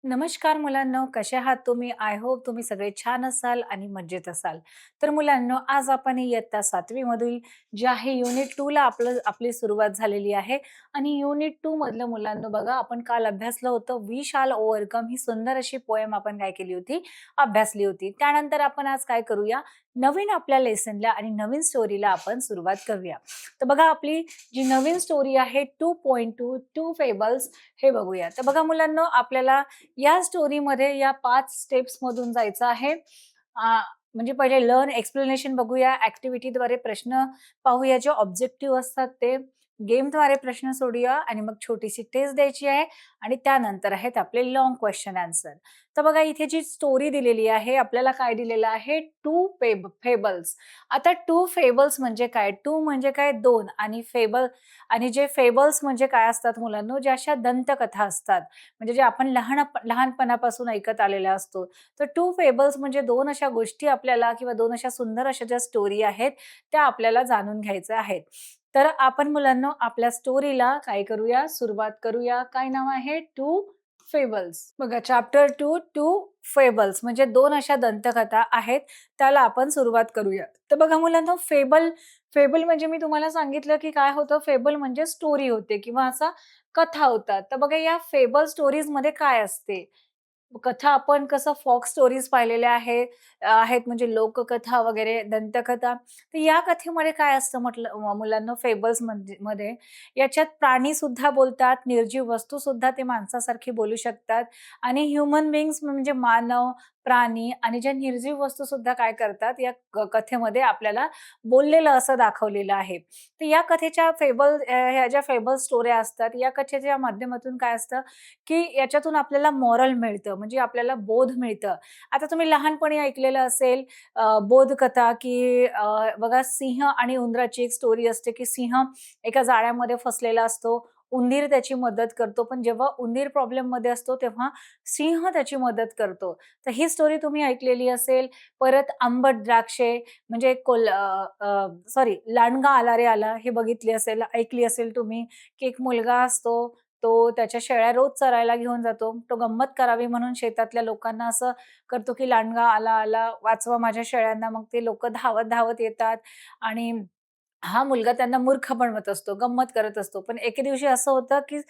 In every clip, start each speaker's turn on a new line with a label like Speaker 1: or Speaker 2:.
Speaker 1: नमस्कार मुलांनो, कसे आहात तुम्ही? आय होप तुम्ही सगळे छान असाल आणि मजेत असाल. तर मुलांनो, आज आपण इयत्ता 7वी मधील जे आहे युनिट 2 ला आपली सुरुवात झालेली आहे आणि युनिट 2 मधलं मुलांनो बघा, आपण काल अभ्यासलं होतं वी शॅल ओव्हरकम ही सुंदर अशी पोएम आपण काय केली होती? अभ्यासली होती. त्यानंतर आपण आज काय करूया? नवीन आपल्या लेसनला आणि नवीन स्टोरीला आपण सुरुवात करूया. तर बघा, आपली जी नवीन स्टोरी आहे 2.2 टू फेबल्स हे बघूया. तर बघा मुलांनो, आपल्याला या स्टोरीमध्ये या 5 स्टेप्समधून जायचं आहे. म्हणजे पहिले लर्न एक्सप्लेनेशन बघूया, ॲक्टिव्हिटीद्वारे प्रश्न पाहूया, जे ऑब्जेक्टिव्ह असतात ते, गेमद्वारे प्रश्न सोडूया आणि मग छोटीशी टेस्ट द्यायची आहे आणि त्यानंतर आहेत आपले लाँग क्वेशन आन्सर. तर बघा, इथे जी स्टोरी दिलेली आहे, आपल्याला काय दिलेलं आहे? 2 फेबल्स. आता 2 फेबल्स म्हणजे काय? 2 म्हणजे काय? 2 आणि फेबल आणि जे फेबल्स म्हणजे काय असतात मुलांनो? ज्या अशा दंतकथा असतात. म्हणजे जे आपण लहानपणापासून ऐकत आलेला असतो. तर टू फेबल्स म्हणजे 2 अशा गोष्टी आपल्याला किंवा 2 अशा सुंदर अशा ज्या स्टोरी आहेत, त्या आपल्याला जाणून घ्यायच्या आहेत. तर आपण मुलांनो, आपल्या स्टोरीला काय करूया? सुरुवात करूया. काय नाव आहे? Two fables. बघा, चॅप्टर 2 टू फेबल्स म्हणजे 2 अशा दंतकथा आहेत, त्याला आपण सुरुवात करूया. तर बघा मुलांनो, फेबल फेबल म्हणजे मी तुम्हाला सांगितलं, की काय होतं? फेबल म्हणजे स्टोरी होते किंवा असा कथा होतात. तर बघा, या फेबल स्टोरीजमध्ये काय असते? कथा आपण कसं फोक स्टोरीज पाहिलेल्या आहेत म्हणजे लोककथा वगैरे, दंतकथा. तर या कथेमध्ये काय असतं म्हटलं मुलांनो, फेबल्स म्हणजे मध्ये याच्यात प्राणी सुद्धा बोलतात, निर्जीव वस्तू सुद्धा ते माणसासारखी बोलू शकतात आणि ह्युमन बीइंग्स म्हणजे मानव, प्राणी आणि ज्या निर्जीव वस्तू सुद्धा काय करतात, या कथेमध्ये आपल्याला बोललेलं असं दाखवलेलं आहे. तर या कथेच्या ह्या ज्या फेबल स्टोऱ्या असतात, या कथेच्या माध्यमातून काय असतं, की याच्यातून आपल्याला मॉरल मिळतं, म्हणजे आपल्याला बोध मिळतं. आता तुम्ही लहानपणी ऐकलेलं असेल बोधकथा, की बघा, सिंह आणि उंदराची एक स्टोरी असते, की सिंह एका जाळ्यामध्ये फसलेला असतो. उंदीर त्याची मदत करतो. पण जेव्हा उंदीर प्रॉब्लेममध्ये असतो, तेव्हा सिंह त्याची मदत करतो. तर ही स्टोरी तुम्ही ऐकलेली असेल. परत आंबट द्राक्षे म्हणजे सॉरी, लांडगा आला रे आला, हे बघितली असेल, ऐकली असेल तुम्ही, की एक मुलगा असतो, तो त्याच्या शेळ्या रोज चरायला घेऊन जातो. तो गंमत करावी म्हणून शेतातल्या लोकांना असं करतो, की "लांडगा आला, आला, वाचवा माझ्या शेळ्यांना." मग ते लोकं धावत-धावत येतात आणि हा मुलगा त्यांना मूर्ख बनवत असतो, गंमत करत असतो. पण एके दिवशी असं होतं, की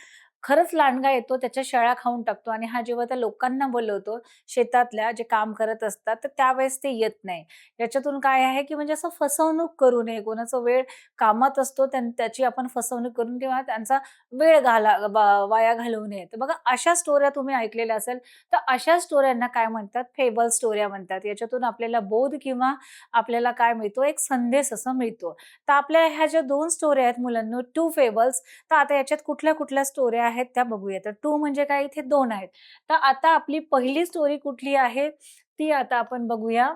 Speaker 1: खरंच लांडगा येतो, त्याच्या शेळ्या खाऊन टाकतो आणि हा जेव्हा त्या लोकांना बोलवतो, शेतातल्या जे काम करत असतात, तर त्यावेळेस ते येत नाही. याच्यातून काय आहे, की म्हणजे असं फसवणूक करू नये. कोणाचा वेळ कामात असतो, त्याची आपण फसवणूक करून किंवा त्यांचा वेळ वाया घालवू नये. तर बघा, अशा स्टोऱ्या तुम्ही ऐकलेल्या असेल, तर अशा स्टोऱ्यांना काय म्हणतात? फेबल स्टोऱ्या म्हणतात. याच्यातून आपल्याला बोध किंवा आपल्याला काय मिळतो? एक संदेश असा मिळतो. तर आपल्या ह्या ज्या 2 स्टोऱ्या आहेत मुलांनो, 2 फेबल्स. तर आता याच्यात कुठल्या-कुठल्या स्टोऱ्या आहेत त्या बघूया. तर 2 म्हणजे काय? इथे 2 आहेत. तर आता आपली पहिली स्टोरी कुठली आहे? ती आता आपण बघूया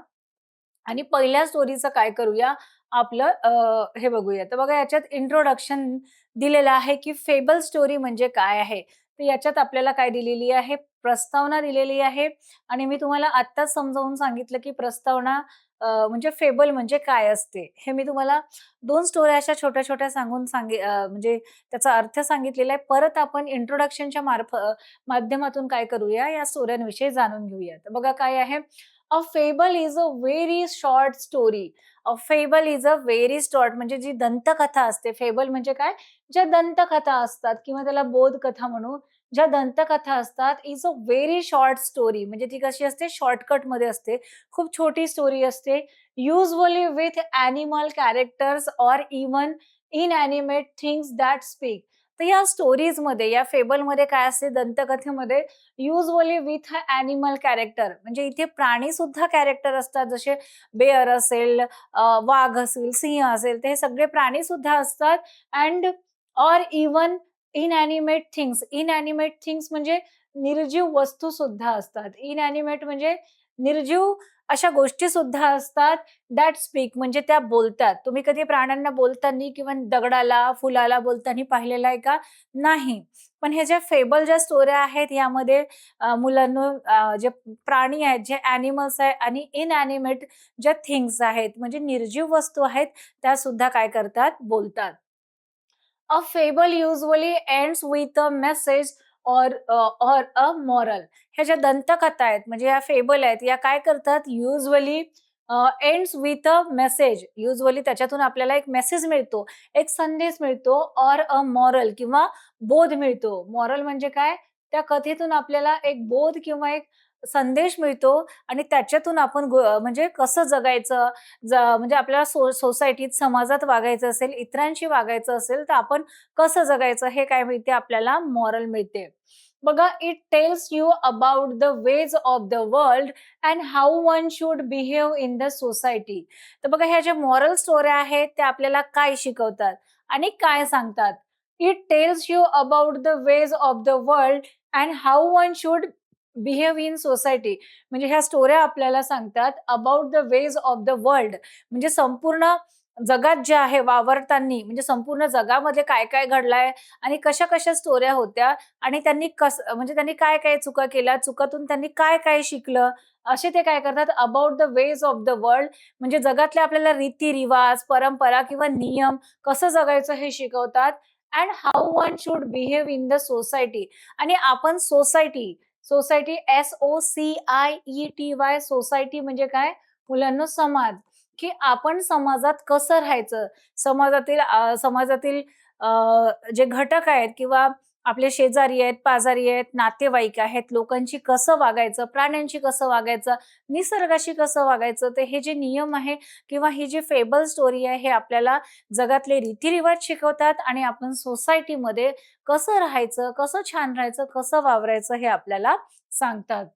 Speaker 1: आणि पहिल्या स्टोरीचं काय करूया? आपलं हे बघूया. तर बघा, याच्यात इंट्रोडक्शन दिलेलं आहे, की फेबल स्टोरी म्हणजे काय आहे? तर याच्यात आपल्याला काय दिलेली आहे? प्रस्तावना दिलेली आहे आणि मी तुम्हाला आत्ताच समजावून सांगितलं, की प्रस्तावना म्हणजे फेबल म्हणजे काय असते. हे मी तुम्हाला 2 स्टोऱ्या अशा छोट्या-छोट्या म्हणजे त्याचा अर्थ सांगितलेला आहे. परत आपण इंट्रोडक्शनच्या माध्यमातून काय करूया? या स्टोऱ्यांविषयी जाणून घेऊया. तर बघा काय आहे? A fable is a very short story. A fable is a very short म्हणजे जी दंतकथा असते. फेबल म्हणजे काय? ज्या दंतकथा असतात किंवा त्याला बोधकथा म्हणू. ज्या दंतकथा असतात is a very short story म्हणजे ती कशी असते? शॉर्टकटमध्ये असते. खूप छोटी स्टोरी असते. Usually with animal characters or even inanimate things that speak. तर या स्टोरीजमध्ये, या फेबलमध्ये काय असते? दंतकथेमध्ये युजुअली विथ ॲनिमल कॅरेक्टर म्हणजे इथे प्राणी सुद्धा कॅरेक्टर असतात. जसे बेअर असेल, वाघ असेल, सिंह असेल, तर हे सगळे प्राणी सुद्धा असतात and or even inanimate things. Inanimate things म्हणजे निर्जीव वस्तू सुद्धा असतात. इनॅनिमेट म्हणजे निर्जीव अशा गोष्टी सुद्धा असतात दॅट स्पीक म्हणजे त्या बोलतात. तुम्ही कधी प्राण्यांना बोलताना किंवा दगडाला, फुलाला बोलताना पाहिलेलं आहे का? नाही. पण हे ज्या फेबल ज्या स्टोऱ्या आहेत यामध्ये मुलांनो, जे प्राणी आहेत, जे ॲनिमल्स आहेत आणि इनॅनिमेट ज्या थिंग्स आहेत म्हणजे निर्जीव वस्तू आहेत, त्या सुद्धा काय करतात? बोलतात. A fable usually ends with a message और अ मॉरल. ह्या ज्या दंतकथा आहेत म्हणजे ह्या फेबल आहेत, या काय करतात usually ends with a message. Usually त्याच्यातून आपल्याला एक मेसेज मिळतो, एक संदेश मिळतो और अ मॉरल किंवा बोध मिळतो. मॉरल म्हणजे काय? त्या कथेतून आपल्याला एक बोध किंवा एक संदेश मिळतो आणि त्याच्यातून आपण म्हणजे कसं जगायचं, म्हणजे आपल्याला सोसायटीत, समाजात वागायचं असेल, इतरांशी वागायचं असेल, तर आपण कसं जगायचं हे काय मिळते आपल्याला मॉरल मिळते. बघा, it tells you about the ways of the world and how one should behave in the society. तर बघा, ह्या ज्या मॉरल स्टोऱ्या आहेत त्या आपल्याला काय शिकवतात आणि काय सांगतात. It tells you about the ways of the world and how one should behave in society. म्हणजे ह्या स्टोऱ्या आपल्याला सांगतात about the ways of the world, म्हणजे संपूर्ण जगात जे आहे वावरताना, म्हणजे संपूर्ण जगामध्ये काय काय घडलंय आणि कशा कशा स्टोऱ्या होत्या आणि त्यांनी म्हणजे त्यांनी काय काय चुका केल्या, चुकातून त्यांनी काय काय शिकलं, असे ते काय करतात about the ways of the world. म्हणजे जगातले आपल्याला रीती-रिवाज, परंपरा किंवा नियम कसं जगायचं हे शिकवतात. And how one should behave in the society. आणि आपण सोसायटी, सोसायटी SOCIETY, सोसायटी म्हणजे काय मुलांना? समाज. की आपण समाजात कसं राहायचं, समाजातील जे घटक आहेत किंवा आपले शेजारी आहेत, पाजारी आहेत, नातेवाईक आहेत, लोकांशी कसं वागायचं, प्राण्यांशी कसं वागायचं, निसर्गाशी कसं वागायचं, ते हे जे नियम आहे किंवा ही जी फेबल स्टोरी आहे, हे आपल्याला जगातले रीतिरिवाज शिकवतात आणि आपण सोसायटीमध्ये कसं राहायचं, कसं छान राहायचं, कसं वावरायचं हे आपल्याला सांगतात.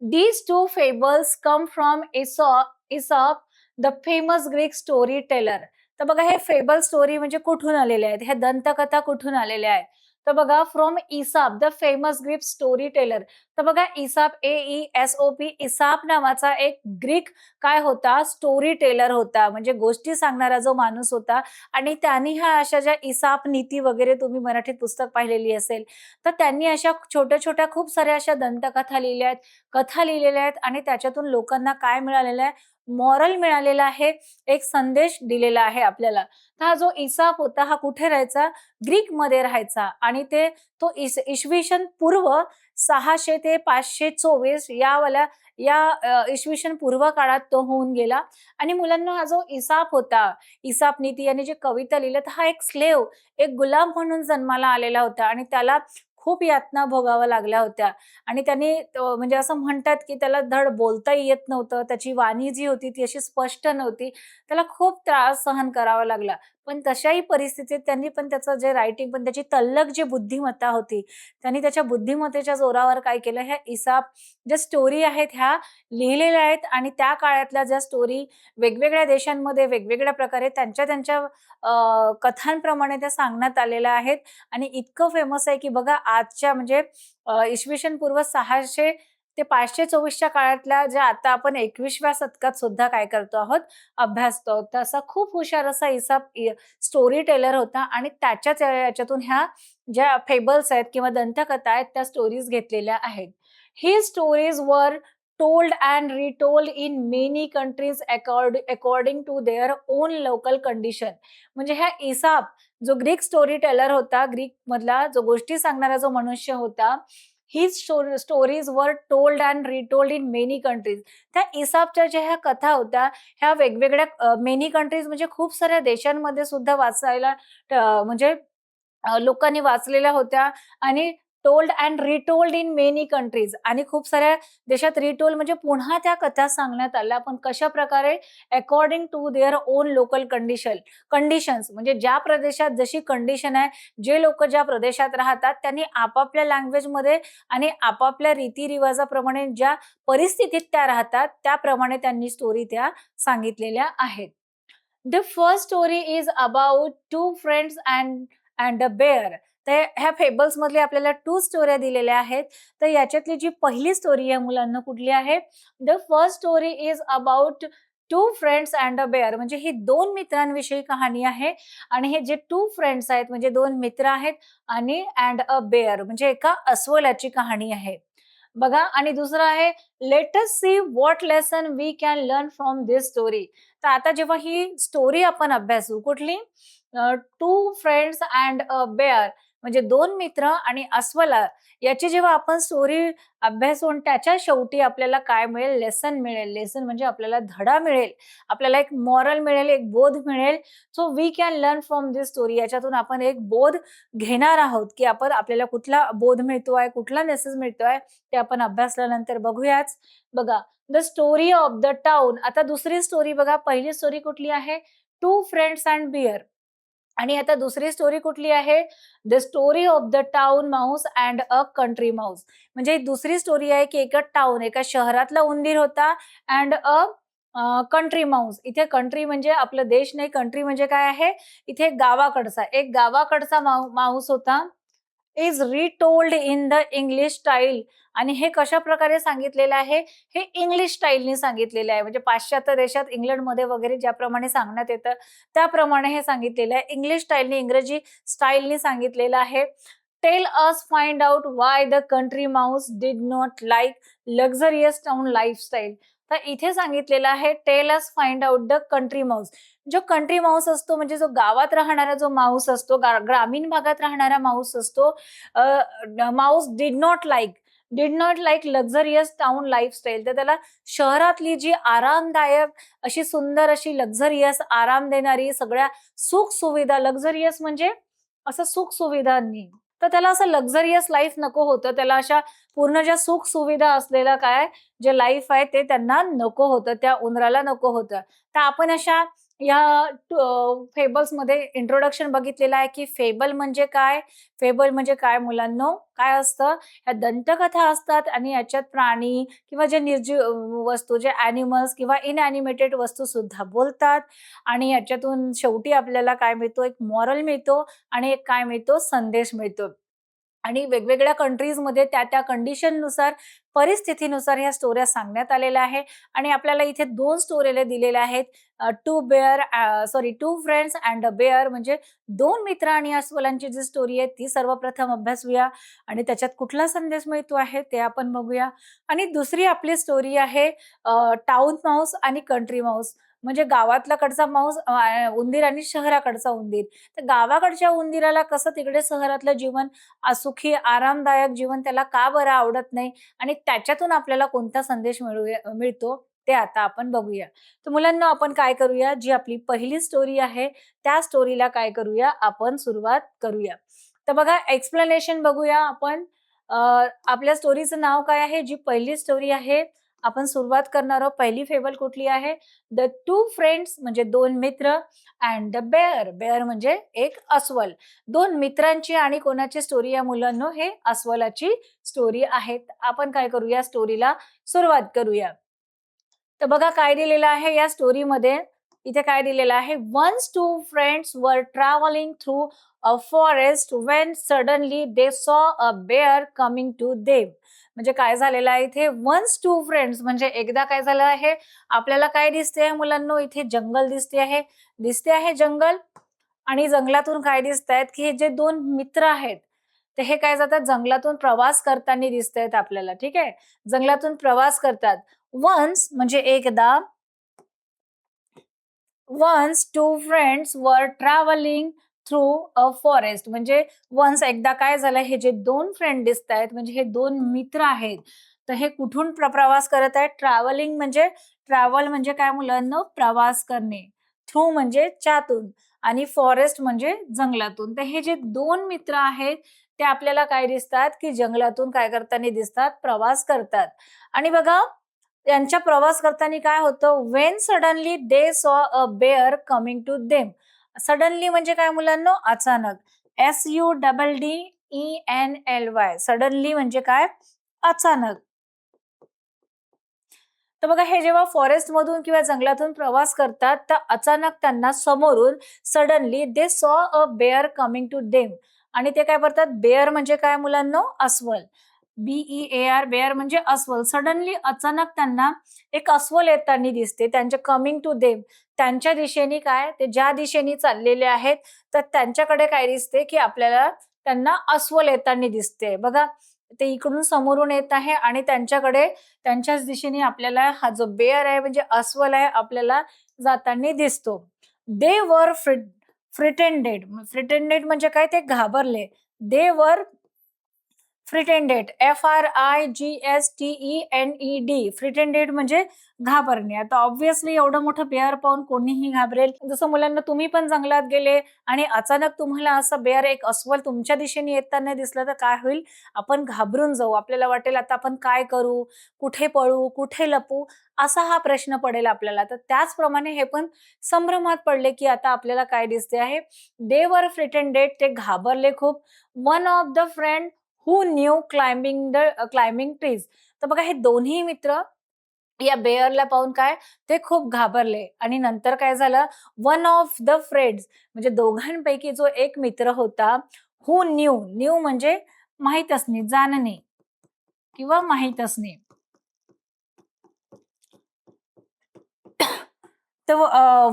Speaker 1: These two fables come from Aesop, the famous Greek storyteller. तर बघा, हे फेबल स्टोरी म्हणजे कुठून आलेल्या आहेत? ह्या दंतकथा कुठून आलेल्या आहेत? तर बघा, from Aesop the famous Greek story teller. तर बघा, इसाप AESOP, इसाप नावाचा एक ग्रीक काय होता? स्टोरी टेलर होता. म्हणजे गोष्टी सांगणारा जो माणूस होता आणि त्यांनी ह्या अशा ज्या इसाप नीती वगैरे तुम्ही मराठीत पुस्तक पाहिलेली असेल, तर त्यांनी अशा छोट्या-छोट्या खूप साऱ्या अशा दंतकथा लिहिल्या आहेत, कथा लिहिलेल्या आहेत आणि त्याच्यातून लोकांना काय मिळालेलं आहे? मॉरल मिळालेला आहे, एक संदेश दिलेला आहे आपल्याला. तर हा जो इसाप होता हा कुठे राहायचा? ग्रीकमध्ये राहायचा आणि तो इसवी सन पूर्व 600 ते 524 इसवी सन पूर्व काळात तो होऊन गेला. आणि मुलांना हा जो इसाप होता, इसाप नीती याने जे कविता लिहिल्या, तर हा एक एक गुलाम म्हणून जन्माला आलेला होता आणि त्याला खूप यातना भोगाव्या लागल्या होत्या. आणि त्याने म्हणजे असं म्हणतात, की त्याला धड बोलताही येत नव्हतं. त्याची वाणी जी होती ती अशी स्पष्ट नव्हती. त्याला खूप त्रास सहन करावा लागला. पण तशाही परिस्थितीत त्यांनी पण त्याचं जे रायटिंग, पण त्याची तल्लख जी बुद्धिमत्ता होती, त्यांनी त्याच्या बुद्धिमत्तेच्या जोरावर काय केलं, ह्या इसाप ज्या स्टोरी आहेत ह्या लिहिलेल्या आहेत आणि त्या काळातल्या ज्या स्टोरी वेगवेगळ्या देशांमध्ये वेगवेगळ्या प्रकारे त्यांच्या कथांप्रमाणे त्या सांगण्यात आलेल्या आहेत. आणि इतकं फेमस आहे, की बघा आजच्या म्हणजे इसवी सन पूर्व 600 ते 524च्या काळातल्या ज्या आता आपण 21व्या शतकात सुद्धा काय करतो आहोत, अभ्यासतो आहोत. तर असा खूप हुशार असा इसाप स्टोरी टेलर होता आणि त्याच्याच याच्यातून ह्या ज्या फेबल्स आहेत किंवा दंतकथा आहेत त्या स्टोरीज घेतलेल्या आहेत. ही stories were told and retold in many countries according to their own local condition. म्हणजे ह्या इसाप जो ग्रीक स्टोरी टेलर होता, ग्रीक मधला जो गोष्टी सांगणारा जो मनुष्य होता, his stories were told and retold in many countries. त्या इसापच्या ज्या ह्या कथा होत्या, ह्या वेगवेगळ्या मेनी कंट्रीज म्हणजे खूप साऱ्या देशांमध्ये सुद्धा वाचायला म्हणजे लोकांनी वाचलेल्या होत्या आणि told and retold in many countries आणि खूप साऱ्या देशात रिटोल्ड म्हणजे पुन्हा त्या कथा सांगण्यात आल्या. पण कशाप्रकारे? According to their own local conditions. म्हणजे ज्या प्रदेशात जशी कंडिशन आहे, जे लोकं ज्या प्रदेशात राहतात, त्यांनी आपापल्या लँग्वेजमध्ये आणि आपापल्या रीतिरिवाजाप्रमाणे ज्या परिस्थितीत त्या राहतात, त्याप्रमाणे त्यांनी स्टोरी त्या सांगितलेल्या आहेत. The first story is about two friends and a bear. तर ह्या फेबल्स मधले आपल्याला 2 स्टोऱ्या दिलेल्या आहेत. तर याच्यातली जी पहिली स्टोरी आहे मुलांना कुठली आहे? The first story is about 2 friends and a bear. म्हणजे ही 2 मित्रांविषयी कहाणी आहे आणि हे जे 2 फ्रेंड्स आहेत म्हणजे 2 मित्र आहेत आणि अँड अ बेअर म्हणजे एका अस्वलाची कहाणी आहे. बघा, आणि दुसरं आहे let us see what lesson we can learn from this story. तर आता जेव्हा ही स्टोरी आपण अभ्यासू कुठली? Two friends and a bear. म्हणजे दोन मित्र आणि अस्वला याची जेव्हा आपण स्टोरी अभ्यासून त्याच्या शेवटी आपल्याला काय मिळेल, लेसन मिळेल. लेसन म्हणजे आपल्याला धडा मिळेल, आपल्याला एक मॉरल मिळेल, एक बोध मिळेल. So we can learn from this story. याच्यातून आपण एक बोध घेणार आहोत, की आपल्याला कुठला बोध मिळतोय, कुठला मेसेज मिळतोय, ते आपण अभ्यासल्यानंतर बघूयाच. बघा, the story of the town. आता दुसरी स्टोरी बघा, पहिली स्टोरी कुठली आहे? Two friends and bear. आणि आता दुसरी स्टोरी कुठली आहे? The story of the town mouse and a country mouse. म्हणजे दुसरी स्टोरी आहे, की एका टाउन, एका शहरातला उंदीर होता अँड अ कंट्री माऊस. इथे कंट्री म्हणजे आपला देश नाही, कंट्री म्हणजे काय आहे? इथे गावाकडचा, एक गावाकडचा माऊस होता. Is retold in the English style. आणि हे कशा प्रकारे सांगितलेलं आहे? हे इंग्लिश स्टाईलनी सांगितलेलं आहे. म्हणजे पाश्चात्य देशात इंग्लंडमध्ये वगैरे ज्याप्रमाणे सांगण्यात येतं, त्याप्रमाणे हे सांगितलेलं आहे. इंग्लिश स्टाईलनी, इंग्रजी स्टाईलनी सांगितलेलं आहे. Tell us find out why the country mouse did not like luxurious town lifestyle. तर इथे सांगितलेलं आहे, tell us find out the country mouse. जो कंट्री माऊस असतो म्हणजे जो गावात राहणारा जो माऊस असतो, ग्रामीण भागात राहणारा माऊस असतो, Mouse did not like luxurious town lifestyle. तर त्याला शहरातली जी आरामदायक अशी सुंदर अशी लक्झरियस आराम देणारी सगळ्या सुख सुविधा, लक्झरियस म्हणजे असं सुख सुविधांनी, तर त्याला असं लक्झरियस लाईफ नको होतं. त्याला अशा पूर्ण ज्या सुख सुविधा असलेलं काय जे लाईफ आहे ते त्यांना नको होतं, त्या उंदराला नको होतं. तर आपण अशा या फेबल्समध्ये इंट्रोडक्शन बघितलेलं आहे, की फेबल म्हणजे काय? फेबल म्हणजे काय मुलांनो? काय असतं? ह्या दंतकथा असतात आणि याच्यात प्राणी किंवा जे निर्जीव वस्तू, जे ॲनिमल्स किंवा इनॲनिमेटेड वस्तू सुद्धा बोलतात आणि याच्यातून शेवटी आपल्याला काय मिळतो? एक मॉरल मिळतो आणि एक काय मिळतो? संदेश मिळतो. आणि वेगवेगळ्या कंट्रीजमध्ये त्या कंडिशननुसार, परिस्थितीनुसार ह्या स्टोऱ्या सांगण्यात आलेल्या आहे. आणि आपल्याला इथे 2 स्टोऱ्या दिलेल्या आहेत. Two friends and a bear म्हणजे 2 मित्र आणि अस्वलांची जी स्टोरी आहे ती सर्वप्रथम अभ्यासूया आणि त्याच्यात कुठला संदेश मिळतो आहे ते आपण बघूया. आणि दुसरी आपली स्टोरी आहे टाउन माऊस आणि कंट्री माऊस. म्हणजे गावातला कडचा माऊस, उंदीर आणि शहराकडचा उंदीर. तर गावाकडच्या उंदीराला कसं तिकडे शहरातलं जीवन सुखी, आरामदायक जीवन त्याला का बरं आवडत नाही आणि त्याच्यातून आपल्याला कोणता संदेश मिळतो ते आता आपण बघूया. तर मुलांना आपण काय करूया, जी आपली पहिली स्टोरी आहे, त्या स्टोरीला काय करूया, आपण सुरुवात करूया. तर बघा एक्सप्लेनेशन बघूया आपण. अ, आपल्या स्टोरीचं नाव काय आहे? जी पहिली स्टोरी आहे, आपण सुरुवात करणार आहोत. पहिली फेबल कुठली आहे? द टू फ्रेंड्स म्हणजे 2 मित्र अँड द बेअर. बेअर म्हणजे एक अस्वल. 2 मित्रांची आणि कोणाची स्टोरी आहे मुलांनो? हे अस्वलाची स्टोरी आहे. आपण काय करूया, स्टोरीला सुरुवात करूया. तर बघा काय दिलेलं आहे या स्टोरीमध्ये. इथे काय दिलेलं आहे? Once two friends were travelling through a forest when suddenly they saw a bear coming to them. म्हणजे काय झालेलं आहे इथे? वन्स टू फ्रेंड्स म्हणजे एकदा काय झालं आहे, आपल्याला काय दिसते मुलांनो? इथे जंगल दिसते आहे जंगल. आणि जंगलातून काय दिसतायत, की हे जे 2 मित्र आहेत, तर हे काय जातात जंगलातून प्रवास करताना दिसतायत आपल्याला, ठीक आहे. जंगलातून प्रवास करतात. वन्स म्हणजे एकदा, once two friends were travelling through a forest म्हणजे वन्स एकदा काय झालं, हे जे 2 फ्रेंड दिसतायत म्हणजे हे 2 मित्र आहेत. तर हे कुठून प्रवास करत आहेत? ट्रॅव्हलिंग म्हणजे ट्रॅव्हल म्हणजे काय मुलांनो? प्रवास करणे. थ्रू म्हणजे च्यातून आणि फॉरेस्ट म्हणजे जंगलातून. तर हे जे 2 मित्र आहेत ते आपल्याला काय दिसतात, की जंगलातून काय करताना दिसतात? प्रवास करतात. आणि बघा त्यांच्या प्रवास करताना काय होतं, when suddenly they saw a bear coming to them. Suddenly म्हणजे काय मुलांनो? अचानक. SUDDENLY. सडनली म्हणजे काय? अचानक. तर बघा हे जेव्हा फॉरेस्ट मधून किंवा जंगलातून प्रवास करतात, तर अचानक त्यांना समोरून suddenly they saw a bear coming to them. आणि ते काय करतात? बेअर म्हणजे काय मुलांनो? अस्वल. BEAR बेअर म्हणजे अस्वल. सडनली अचानक त्यांना एक अस्वल येताना दिसते. त्यांच्या कमिंग टू देम. त्यांच्या दिशेने काय? ते ज्या दिशेने चाललेले आहेत, तर त्यांच्याकडे काय दिसते, की आपल्याला त्यांना अस्वल येताना दिसते. बघा ते इकडून समोरून येत आहे आणि त्यांच्याकडे त्यांच्याच दिशेने आपल्याला हा जो बेअर आहे म्हणजे अस्वल आहे आपल्याला जाताना दिसतो. दे वर फ्रिटेंडेड. फ्रिटेंडेड म्हणजे काय? ते घाबरले. दे वर फ्रिटेंडेड, FRIGSTENED, फ्रिटेंडेड म्हणजे घाबरणे. आता ऑब्व्हियसली एवढं मोठं बेअर पाहून कोणीही घाबरेल. जसं मुलांना तुम्ही पण जंगलात गेले आणि अचानक तुम्हाला असं बेअर, एक अस्वल तुमच्या दिशेने येताना दिसलं तर काय होईल? आपण घाबरून जाऊ. आपल्याला वाटेल आता आपण काय करू? कुठे पळू? कुठे लपू? असा हा प्रश्न पडेल आपल्याला. तर त्याचप्रमाणे हे पण संभ्रमात पडले, की आता आपल्याला काय दिसते आहे? दे वर फ्रिटेंडेड, ते घाबरले खूप. One of the friend who new climbing trees. तर बघा हे दोन्ही मित्र या बेअरला पाहून काय, ते खूप घाबरले. आणि नंतर काय झालं? वन ऑफ द फ्रेंड्स म्हणजे दोघांपैकी जो एक मित्र होता, हू न्यू, न्यू म्हणजे माहीत असणे, जाणणे किंवा माहीत असणे. तर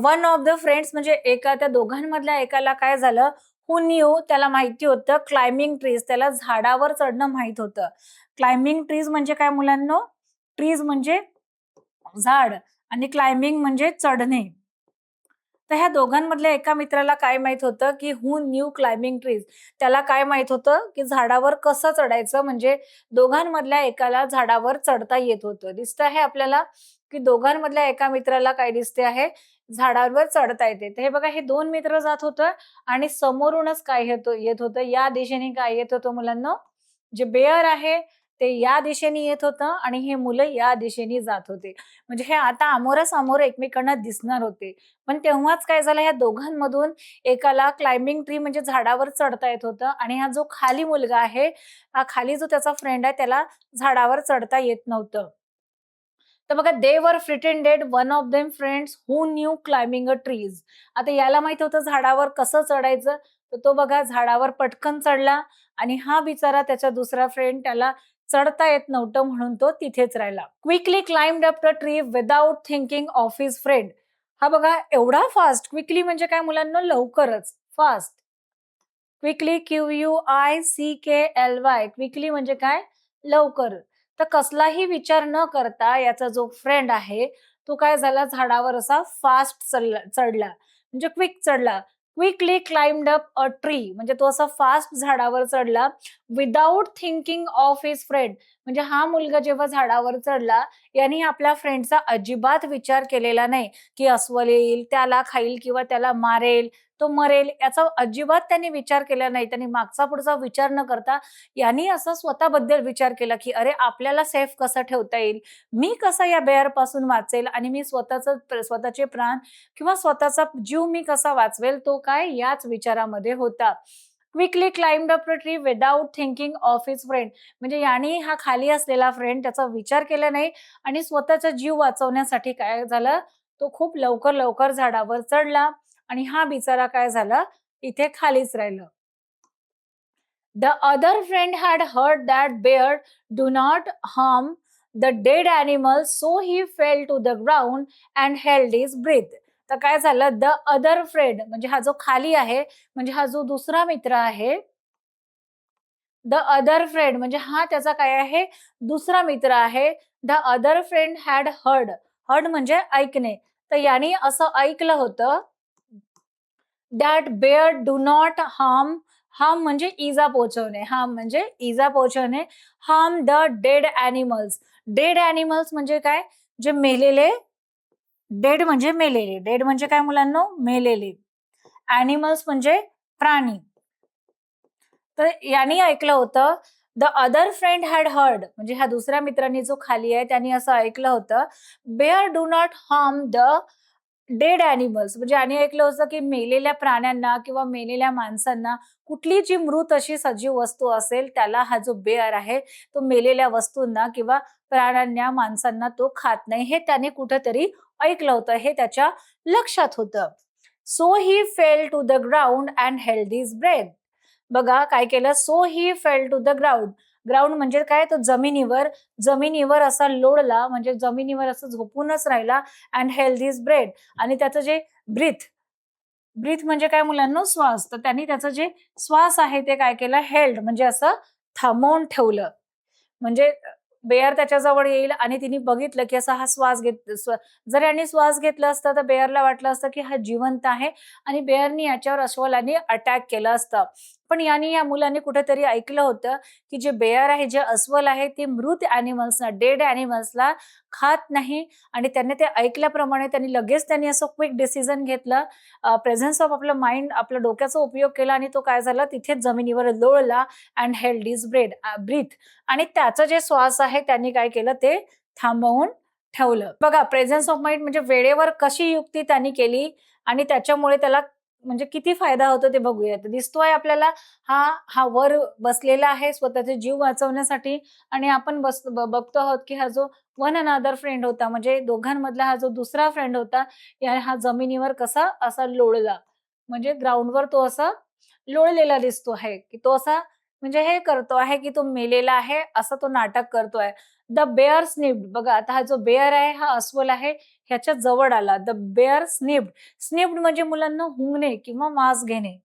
Speaker 1: वन ऑफ द फ्रेंड्स म्हणजे एका त्या दोघांमधल्या एकाला काय झालं? हू न्यू, त्याला माहिती होतं क्लाइम्बिंग ट्रीज, त्याला झाडावर चढणं माहित होतं. क्लाइम्बिंग ट्रीज म्हणजे काय मुलांनो? ट्रीज म्हणजे झाड आणि क्लाइम्बिंग म्हणजे चढणे. तर ह्या दोघांमधल्या एका मित्राला काय माहित होतं, की हू न्यू क्लाइम्बिंग ट्रीज, त्याला काय माहित होतं, की झाडावर कसं चढायचं, म्हणजे दोघांमधल्या एकाला झाडावर चढता येत होतं. दिसतं आहे आपल्याला, की दोघांमधल्या एका मित्राला काय दिसते आहे? झाडावर चढता येते. तर हे बघा, हे दोन मित्र जात होतं आणि समोरूनच काय येत होतं, या दिशेने काय येत होतं मुलांनो? जे बेअर आहे ते या दिशेने येत होतं आणि हे मुलं या दिशेने जात होते. म्हणजे हे आता अमोरासमोर एकमेकांना दिसणार होते. पण तेव्हाच काय झालं, ह्या दोघांमधून एकाला क्लाइम्बिंग ट्री म्हणजे झाडावर चढता येत होतं आणि हा जो खाली मुलगा आहे, हा खाली जो त्याचा फ्रेंड आहे, त्याला झाडावर चढता येत नव्हतं. तर बघा, दे वर pretended one of them friends who new climbing a trees. आता याला माहित होतं झाडावर कसं चढायचं, तर तो बघा झाडावर पटकन चढला आणि हा बिचारा त्याचा दुसरा फ्रेंड, त्याला चढता येत नव्हतं म्हणून तो तिथेच राहिला. Quickly climbed up the tree without thinking of his friend. हा बघा एवढा फास्ट, क्विकली म्हणजे काय मुलांना? लवकरच, फास्ट. क्विकली, QUICKLY, क्विकली म्हणजे काय? लवकर. तर कसलाही विचार न करता याचा जो फ्रेंड आहे, तो काय झाला? झाडावर असा फास्ट चढला. म्हणजे क्विक चढला. Quickly climbed up a tree म्हणजे तो असा फास्ट झाडावर चढला. Without thinking of his friend म्हणजे हा मुलगा जेव्हा झाडावर चढला, याने आपल्या फ्रेंडचा अजिबात विचार केलेला नाही, की अस्वल येईल, त्याला खाईल किंवा त्याला मारेल, तो मरेल, याचा अजिबात त्यांनी विचार केला नाही. त्यांनी मागचा पुढचा विचार न करता यांनी असं स्वतःबद्दल विचार केला, की अरे आपल्याला सेफ कसं ठेवता येईल? मी कसा या बेअर पासून वाचेल आणि मी स्वतःचे प्राण किंवा स्वतःचा जीव मी कसा वाचवेल? तो काय याच विचारामध्ये होता. Quickly climbed up the tree without thinking of his friend म्हणजे याने हा खाली असलेला फ्रेंड त्याचा विचार केला नाही आणि स्वतःचा जीव वाचवण्यासाठी काय झालं? तो खूप लवकर झाडावर चढला आणि हा बिचारा काय झाला? इथे खालीच राहिलं. The other friend had heard that bear do not harm the dead animal, so he fell to the ground and held his breath. तर काय झालं? द अदर फ्रेंड म्हणजे हा जो खाली आहे, म्हणजे हा जो दुसरा मित्र आहे, द अदर फ्रेंड म्हणजे हा त्याचा काय आहे? दुसरा मित्र आहे. The other friend had heard, heard म्हणजे ऐकणे. तर याने असं ऐकलं होतं, that bear do not harm, harm म्हणजे इजा पोहोचवणे, हार्म म्हणजे इजा पोहोचवणे, harm the dead animals. Dead animals म्हणजे काय? जे मेलेले, डेड म्हणजे मेलेले, डेड म्हणजे काय मुलांनो? मेलेले. ॲनिमल्स म्हणजे प्राणी. तर यांनी ऐकलं होतं, the other friend had heard म्हणजे ह्या दुसऱ्या मित्रांनी जो खाली आहे त्यांनी असं ऐकलं होतं, bear do not harm the dead animals म्हणजे आणि ऐकलं होतं, की मेलेल्या प्राण्यांना किंवा मेलेल्या माणसांना, कुठली जी मृत अशी सजीव वस्तू असेल, त्याला हा जो बेअर आहे, तो मेलेल्या वस्तूंना किंवा प्राण्यांना, माणसांना तो खात नाही. हे त्याने कुठेतरी ऐकलं होतं. हे त्याच्या लक्षात होतं. So he fell to the ground and held his breath. बघा काय केलं? So he fell to the ground. Ground म्हणजे काय? तो जमिनीवर, जमिनीवर असा लोळला म्हणजे जमिनीवर असं झोपूनच राहिला अँड हेल्ड हिज ब्रेथ आणि त्याचं जे ब्रीथ, ब्रीथ म्हणजे काय मुलांनो? श्वास. तर त्यांनी त्याचं जे श्वास आहे ते काय केलं? हेल्ड म्हणजे असं थांबवून ठेवलं. म्हणजे बेअर त्याच्याजवळ येईल आणि तिने बघितलं, की असा हा श्वास घेत जर याने श्वास घेतला असता, तर बेअरला वाटलं असतं, की हा जिवंत आहे आणि बेअरनी याच्यावर अस्वलाने अटॅक केलं असतं. पण या मुलांनी कुठेतरी ऐकलं होतं, की जे बेअर आहे, जे अस्वल आहे, ते मृत ॲनिमल्सना, डेड ॲनिमल्सला खात नाही आणि त्यांनी ते ऐकल्याप्रमाणे त्यांनी असं क्विक डिसिजन घेतलं. प्रेझन्स ऑफ आपलं माइंड, आपल्या डोक्याचा उपयोग केला आणि तो काय झाला, तिथेच जमिनीवर लोळला अँड हेल्ड हिज ब्रीथ आणि त्याचा जे श्वास आहे, त्यांनी काय केलं, ते थांबवून ठेवलं. बघा प्रेझन्स ऑफ माइंड म्हणजे वेळेवर कशी युक्ती त्यांनी केली आणि त्याच्यामुळे त्याला म्हणजे किती फायदा होतो ते बघूयात. दिसतोय आपल्याला हा हा वर बसलेला आहे स्वतःचे जीव वाचवण्यासाठी आणि आपण बघतो आहोत, की हा जो वन अनदर फ्रेंड होता म्हणजे दोघांमधला हा जो दुसरा फ्रेंड होता, हा जमिनीवर कसा असा लोळला. म्हणजे ग्राउंडवर तो असा लोळलेला दिसतो आहे, की तो असा म्हणजे हे करतो आहे, की तो मेलेला आहे असं तो नाटक करतोय. द बेअर स्निप्ड बघा आता हा जो बेअर आहे, हा अस्वल आहे, ह्याच्या जवळ आला. The bare स्निप्ड. स्निप्ड म्हणजे मुलांना हुंगणे किंवा वास घेणे.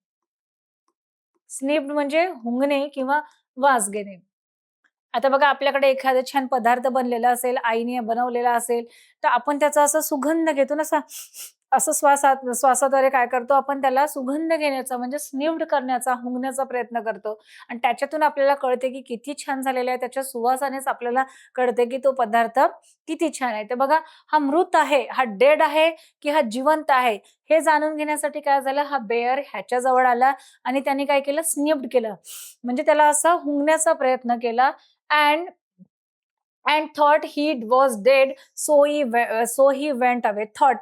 Speaker 1: स्निप्ड म्हणजे हुंगणे किंवा वास घेणे. आता बघा आपल्याकडे एखादा छान पदार्थ बनलेला असेल, आईने बनवलेला असेल, तर आपण त्याचा असा सुगंध घेतो ना, असा असं श्वासाद्वारे काय करतो आपण त्याला सुगंध घेण्याचा म्हणजे स्निफ्ड करण्याचा, हुंगण्याचा प्रयत्न करतो आणि त्याच्यातून आपल्याला कळते की किती छान झालेला आहे. त्याच्या सुवासानेच आपल्याला कळते की तो पदार्थ किती छान आहे. तर बघा हा मृत आहे, हा डेड आहे की हा जिवंत आहे, हे जाणून घेण्यासाठी काय झालं, हा बेअर ह्याच्या जवळ आला आणि त्याने काय केलं, स्निफ्ड केलं. म्हणजे त्याला असा हुंगण्याचा प्रयत्न केला and and thought he was dead, so he went away. Thought,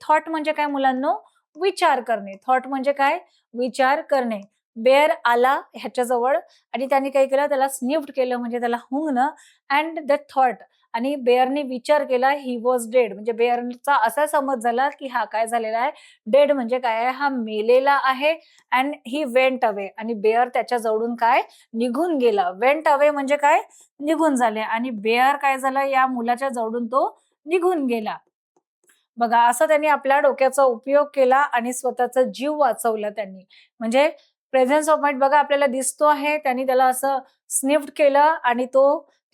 Speaker 1: thought म्हणजे काय मुलांनो, विचार करणे. थॉट म्हणजे काय, विचार करणे. बेअर आला ह्याच्याजवळ आणि त्याने काय केलं, त्याला स्निफ्ड केलं म्हणजे त्याला हुंगणं अँड द थॉट आणि बेअरने विचार केला, ही वॉज डेड म्हणजे बेअरचा असा समज झाला की हा काय झालेला आहे, डेड म्हणजे काय आहे, हा मेलेला आहे अँड ही वेंट अवे आणि बेअर त्याच्या जवळून काय निघून गेला. वेंट अवे म्हणजे काय, निघून झाले आणि बेअर काय झाला, या मुलाच्या जवळून तो निघून गेला. बघा असं त्यांनी आपल्या डोक्याचा उपयोग केला आणि स्वतःचा जीव वाचवला त्यांनी. म्हणजे प्रेझन्स ऑफ माइंड बघा आपल्याला दिसतो आहे. त्यांनी त्याला असं स्निफ्ड केलं आणि तो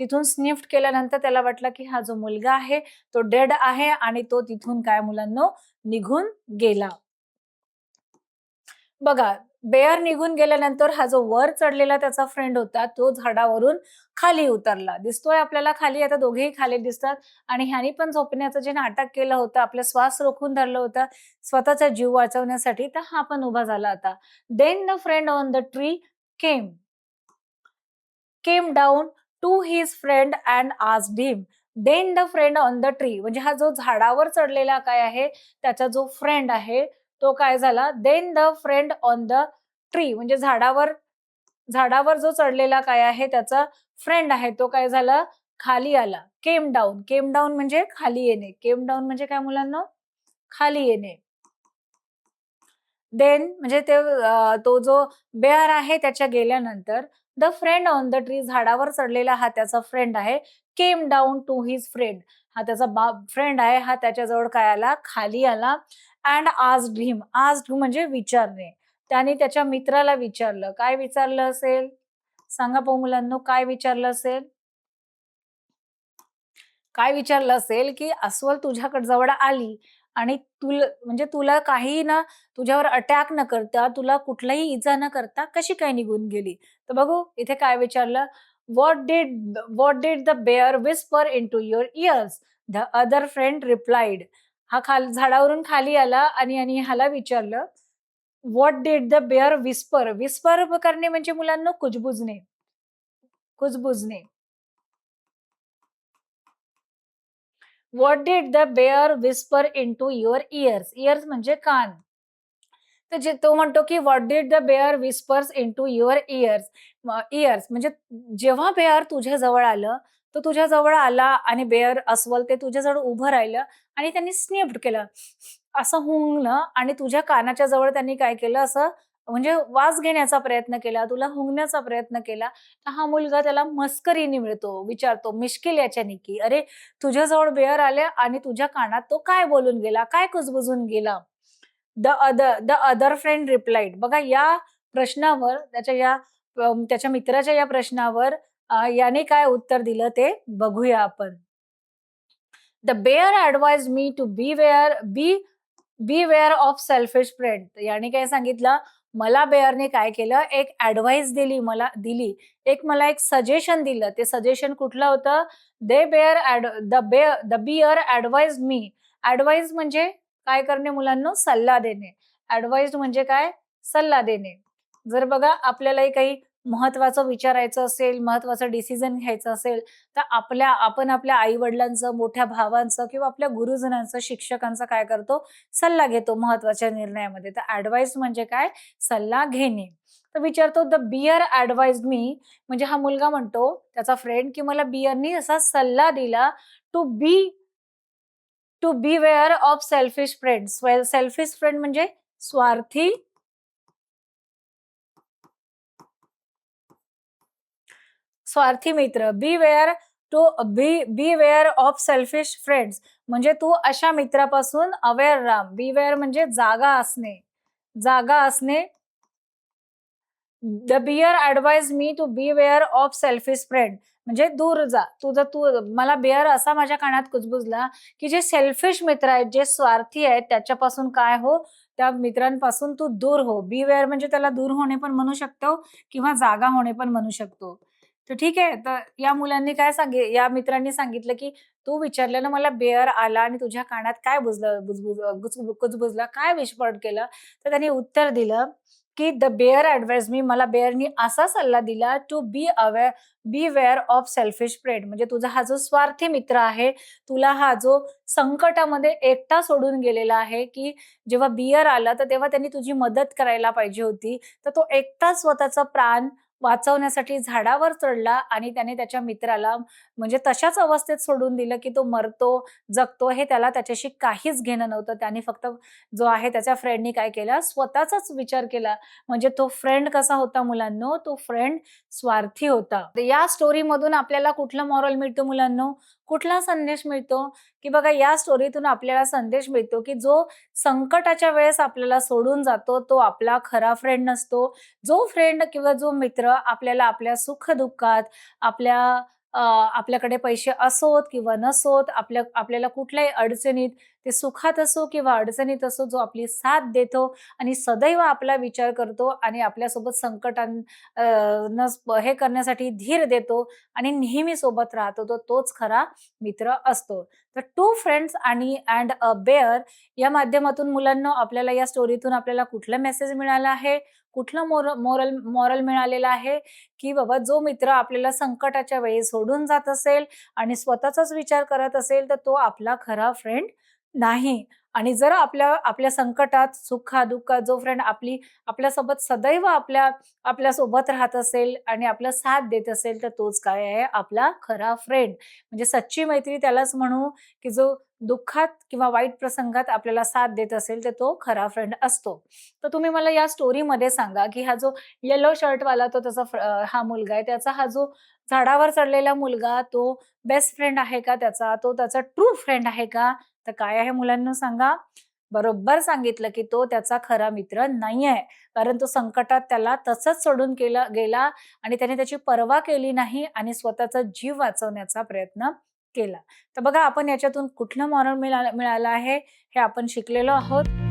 Speaker 1: तिथून स्निफ्ड केल्यानंतर त्याला वाटलं, की हा जो मुलगा आहे तो डेड आहे आणि तो तिथून काय मुलांनो निघून गेला. बघा, बेअर निघून गेल्यानंतर हा जो वर चढलेला त्याचा फ्रेंड होता, तो झाडावरून खाली उतरला. दिसतोय आपल्याला खाली आता दोघेही खाली दिसतात आणि ह्यानी पण झोपण्याचं जे नाटक केलं होतं, आपला श्वास रोखून धरलं होतं स्वतःचा जीव वाचवण्यासाठी, तर हा पण उभा झाला आता. Then the friend on the tree came. Came down to his friend and asked him. Then the friend on the tree म्हणजे हा जो झाडावर चढलेला काय आहे, त्याचा जो फ्रेंड आहे, तो काय झाला, then the friend on the tree म्हणजे झाडावर झाडावर जो चढलेला काय आहे, त्याचा फ्रेंड आहे, तो काय झाला, खाली आला. Came down. केम डाउन म्हणजे खाली येणे. केम डाउन म्हणजे काय मुलांनो? खाली येणे. देन म्हणजे तो जो बेअर आहे त्याच्या गेल्यानंतर the friend on the tree झाडावर चढलेला हा त्याचा फ्रेंड आहे. Came down to his friend हा त्याचा फ्रेंड आहे. हा त्याच्याजवळ काय आला? खाली आला अँड आस्क्ड हिम. आस्क्ड म्हणजे विचारणे. त्याने त्याच्या मित्राला विचारलं. काय विचारलं असेल? सांगा पाहू मुलांनो काय विचारलं असेल? काय विचारलं असेल, की अस्वल तुझ्याकडे जवळ आली आणि म्हणजे तुला काही ना तुझ्यावर अटॅक न करता, तुला कुठलाही इजा न करता कशी काय निघून गेली? तर बघू इथे काय विचारलं, "what did the bear whisper into your ears?" The other friend replied. हा झाडावरून खाली आला आणि आणि ह्याला विचारलं, "what did the bear whisper?" Whisper करणे म्हणजे मुलांना कुजबुजणे. कुजबुजणे. What did the bear whisper into your ears? Ears म्हणजे कान. तर जे तो म्हणतो, की what did the bear whispers into your ears? Ears म्हणजे जेव्हा बेअर तुझ्या जवळ आलं, तो तुझ्या जवळ आला आणि बेअर अस्वल ते तुझ्याजवळ उभं राहिलं आणि त्यांनी स्निफ्ड केलं. असं हुंगलं आणि तुझ्या कानाच्या जवळ त्यांनी काय केलं असं म्हणजे वास घेण्याचा प्रयत्न केला, तुला हुंगण्याचा प्रयत्न केला. तर हा मुलगा त्याला मस्करीने विचारतो मिश्किल याच्याने, की "अरे, तुझ्याजवळ बेअर आले आणि तुझ्या कानात तो काय बोलून गेला? काय कुजबुजून गेला?" The other friend replied. बघा या प्रश्नावर त्याच्या मित्राच्या या प्रश्नावर याने काय उत्तर दिलं ते बघूया आपण. The bear advised me to be beware of selfish friend. याने काय सांगितलं, मला बेअरने काय केलं, एक ॲडव्हाइस एक मला एक सजेशन दिलं. ते सजेशन कुठलं होतं? The bear add the bear advised me. Advice म्हणजे काय करणे मुलांनो? सल्ला देणे. ॲडवाइस्ड म्हणजे काय? सल्ला देणे. जर बघा आपल्यालाही काही महत्त्वाचं विचारायचं असेल, महत्त्वाचं डिसिजन घ्यायचं असेल, तर आपण आपल्या आई-वडिलांचं, मोठ्या भावांचं किंवा आपल्या गुरुजनांचं, शिक्षकांचा काय करतो? सल्ला घेतो महत्त्वाच्या निर्णयामध्ये. तर ॲडवाइस म्हणजे काय? सल्ला घेणे. तर विचारतो द बिअर ॲडवाइज्ड मी म्हणजे हा मुलगा म्हणतो, त्याचा फ्रेंड, की मला बिअरनी असा सल्ला दिला to be to beware of selfish friends. Selfish friend म्हणजे स्वार्थी स्वार्थी मित्र. Beware of selfish friends म्हणजे तू अशा मित्रापासून अवेअर राहा. बी म्हणजे जागा असणे. The bear advise me to beware of selfish friend म्हणजे दूर जा. तू मला बिअर असा माझ्या कानात कुजबुजला, की जे सेल्फिश मित्र आहेत, जे स्वार्थी आहेत त्याच्यापासून काय हो, त्या मित्रांपासून तू दूर हो. बिवेअर म्हणजे त्याला दूर होणे पण म्हणू शकतो किंवा जागा होणे पण म्हणू शकतो. तर ठीक आहे. तर या मित्रांनी सांगितलं, की "तू विचारल्यानं मला बिअर आला आणि तुझ्या कानात काय कुजबुजला, काय विस्पट केलं?" तर त्याने उत्तर दिलं, की "द बेअर ॲडवाइज्ड मी." मला बेअरनी असा सल्ला दिला to beware of selfish friend म्हणजे तुझा हा जो स्वार्थी मित्र आहे, तुला हा जो संकटामध्ये एकटा सोडून गेलेला आहे, की जेव्हा बिअर आला, तर तेव्हा त्यांनी तुझी मदत करायला पाहिजे होती. तर तो एकटा स्वतःचा प्राण वाचवण्यासाठी झाडावर चढला आणि त्याने त्याच्या मित्राला म्हणजे तशाच अवस्थेत सोडून दिलं, की तो मरतो, जगतो हे त्याच्याशी काहीच घेणं नव्हतं. त्याने फक्त जो आहे त्याच्या फ्रेंडनी काय केलं, स्वतःचाच विचार केला. म्हणजे तो फ्रेंड कसा होता मुलांनो? तो फ्रेंड स्वार्थी होता. तर या स्टोरीमधून आपल्याला कुठलं मॉरल मिळतं मुलांनो? कुठला संदेश मिळतो? की बघा या स्टोरीतून आपल्याला संदेश मिळतो, की जो संकटाच्या वेळेस आपल्याला सोडून जातो, तो आपला खरा फ्रेंड नसतो. जो फ्रेंड किंवा जो मित्र आपल्याला आपल्या सुख-दुःखात, आपल्या आपल्याकडे पैसे असोत किंवा नसोत, आपल्याला कुठल्याही अडचणीत, ते सुखात असो किंवा अडचणीत असो, जो आपली साथ देतो आणि सदैव आपला विचार करतो आणि आपल्यासोबत हे करण्यासाठी धीर देतो आणि नेहमी सोबत राहतो, तोच खरा मित्र असतो. तर two friends and a bear या माध्यमातून मुलांनो आपल्याला या स्टोरीतून आपल्याला कुठला मेसेज मिळाला आहे? कुठलं मॉरल मिळालेलं आहे? की बाबा जो मित्र आपल्याला संकटाच्या वेळी सोडून जात असेल आणि स्वतःचाच विचार करत असेल, तर तो आपला खरा फ्रेंड नाही. आणि जर आपल्या संकटात, सुखा-दुःखात जो फ्रेंड आपल्यासोबत सदैव आपल्यासोबत राहत असेल आणि आपला साथ देत असेल, तर तोच काय आहे आपला खरा फ्रेंड. म्हणजे सच्ची मैत्री त्यालाच म्हणू, की जो दुःखात किंवा वाईट प्रसंगात आपल्याला साथ देत असेल, तर तो खरा फ्रेंड असतो. तर तुम्ही मला या स्टोरीमध्ये सांगा, की हा जो येलो शर्टवाला हा मुलगा आहे, त्याचा हा जो झाडावर चढलेला मुलगा, तो बेस्ट फ्रेंड आहे का त्याचा? तो त्याचा ट्रू फ्रेंड आहे का? तर काय आहे मुलांनो सांगा? बरोबर सांगितलं, की तो त्याचा खरा मित्र नाहीये. कारण तो संकटात त्याला तसंच सोडून गेला आणि त्याने त्याची पर्वा केली नाही आणि स्वतःचा जीव वाचवण्याचा प्रयत्न केला. तर बघा आपण याच्यातून कुठलं मॉरल मिळालं आहे, हे आपण शिकलेलो आहोत.